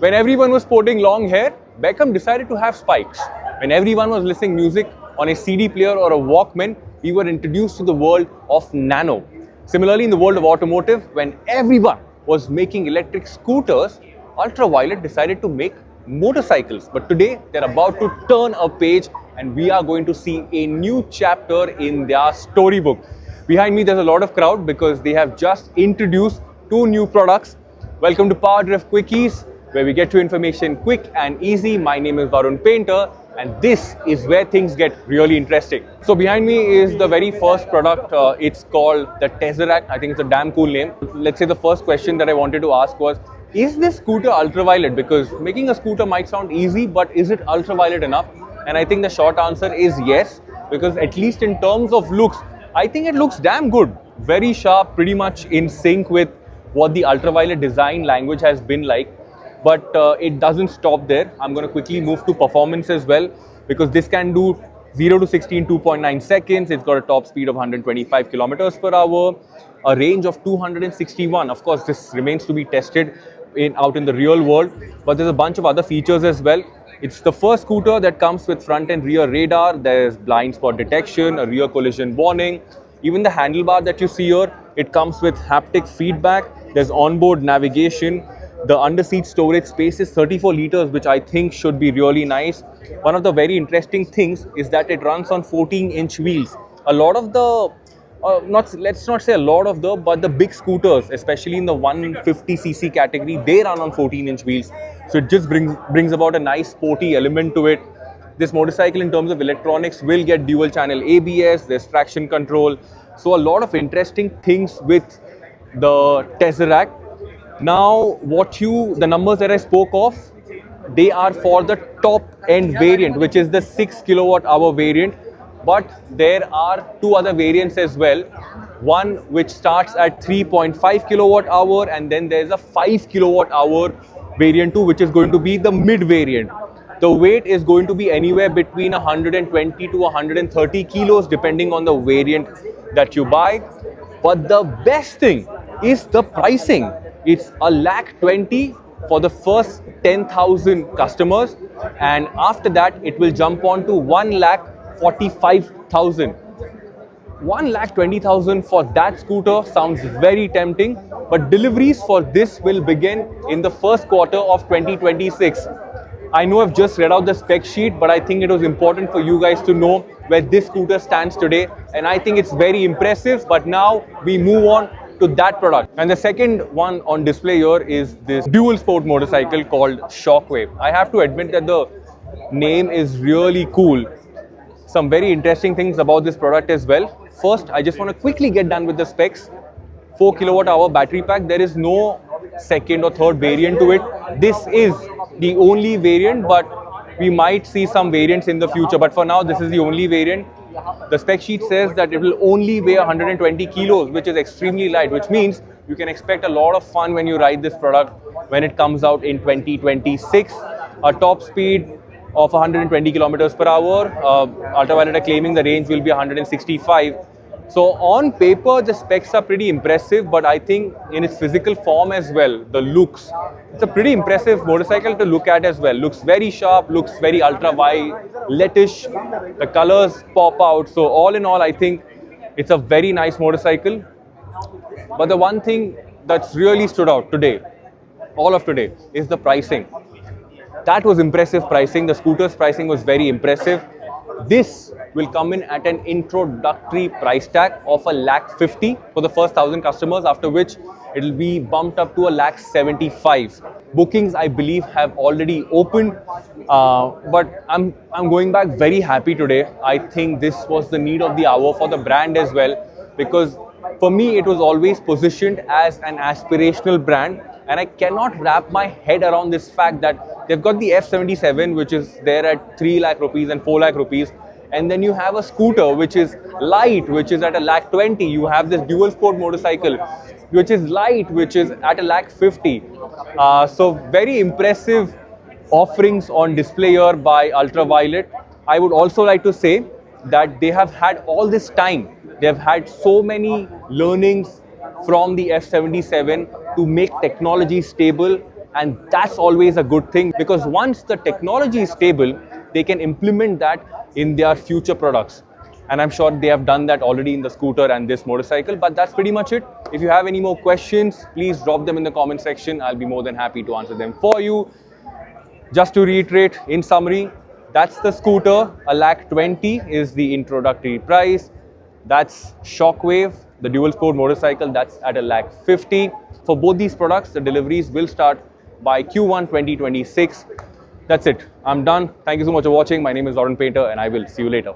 When everyone was sporting long hair, Beckham decided to have spikes. When everyone was listening music on a CD player or a Walkman, we were introduced to the world of nano. Similarly, in the world of automotive, when everyone was making electric scooters, Ultraviolette decided to make motorcycles. But today, they're about to turn a page and we are going to see a new chapter in their storybook. Behind me, there's a lot of crowd because they have just introduced two new products. Welcome to PowerDrift QuickEase, where we get you information quick and easy. My name is Varun Painter, and this is where things get really interesting. So behind me is the very first product. It's called the Tesseract. I think it's a damn cool name. Let's say the first question that I wanted to ask was, is this scooter ultraviolet? Because making a scooter might sound easy, but is it ultraviolet enough? And I think the short answer is yes, because at least in terms of looks, I think it looks damn good. Very sharp, pretty much in sync with what the ultraviolet design language has been like. But it doesn't stop there. I'm going to quickly move to performance as well, because this can do 0 to 60 in 2.9 seconds. It's got a top speed of 125 kilometers per hour, a range of 261. Of course, this remains to be tested out in the real world, but there's a bunch of other features as well. It's the first scooter that comes with front and rear radar. There's blind spot detection, a rear collision warning. Even the handlebar that you see here, it comes with haptic feedback. There's onboard navigation. The under-seat storage space is 34 liters, which I think should be really nice. One of the very interesting things is that it runs on 14-inch wheels. A lot of the, let's not say a lot of the, but the big scooters, especially in the 150cc category, they run on 14-inch wheels. So it just brings about a nice sporty element to it. This motorcycle, in terms of electronics, will get dual-channel ABS, there's traction control. So a lot of interesting things with the Tesseract. Now, the numbers that I spoke of, they are for the top end variant, which is the 6 kilowatt hour variant. But there are two other variants as well. One which starts at 3.5 kilowatt hour, and then there's a 5 kilowatt hour variant too, which is going to be the mid variant. The weight is going to be anywhere between 120 to 130 kilos, depending on the variant that you buy. But the best thing is the pricing. It's a Lakh 20 for the first 10,000 customers, and after that it will jump on to 1,45,000. 1,20,000 for that scooter sounds very tempting, but deliveries for this will begin in the first quarter of 2026. I know I've just read out the spec sheet, but I think it was important for you guys to know where this scooter stands today, and I think it's very impressive. But now we move on to that product. And the second one on display here is this dual sport motorcycle called Shockwave. I have to admit that the name is really cool. Some very interesting things about this product as well. First, I just want to quickly get done with the specs. 4 kilowatt hour battery pack. There is no second or third variant to it. This is the only variant, but we might see some variants in the future. But for now, this is the only variant. The spec sheet says that it will only weigh 120 kilos, which is extremely light, which means you can expect a lot of fun when you ride this product when it comes out in 2026. A top speed of 120 kilometers per hour. Ultraviolette are claiming the range will be 165. So on paper, the specs are pretty impressive, but I think in its physical form as well, the looks, it's a pretty impressive motorcycle to look at as well. Looks very sharp, looks very ultraviolet-ish. The colors pop out. So all in all, I think it's a very nice motorcycle. But the one thing that's really stood out today, all of today, is the pricing. That was impressive pricing. The scooter's pricing was very impressive. This will come in at an introductory price tag of a Lakh 50 for the first 1,000 customers, after which it will be bumped up to a Lakh 75. Bookings, I believe, have already opened, but I'm going back very happy today. I think this was the need of the hour for the brand as well, because for me, it was always positioned as an aspirational brand, and I cannot wrap my head around this fact that they've got the F77, which is there at 3 lakh rupees and 4 lakh rupees. And then you have a scooter which is light, which is at a Lakh 20. You have this dual sport motorcycle, which is light, which is at a Lakh 50. So very impressive offerings on display here by Ultraviolette. I would also like to say that they have had all this time. They have had so many learnings from the F77 to make technology stable And that's always a good thing, because once the technology is stable, they can implement that in their future products. And I'm sure they have done that already in the scooter and this motorcycle. But that's pretty much it. If you have any more questions, please drop them in the comment section. I'll be more than happy to answer them for you. Just to reiterate, in summary, that's the scooter. A lakh 20 is the introductory price. That's Shockwave, the dual sport motorcycle, that's at a lakh 50. For both these products, the deliveries will start by Q1 2026. That's it. I'm done. Thank you so much for watching. My name is Lauren Painter, and I will see you later.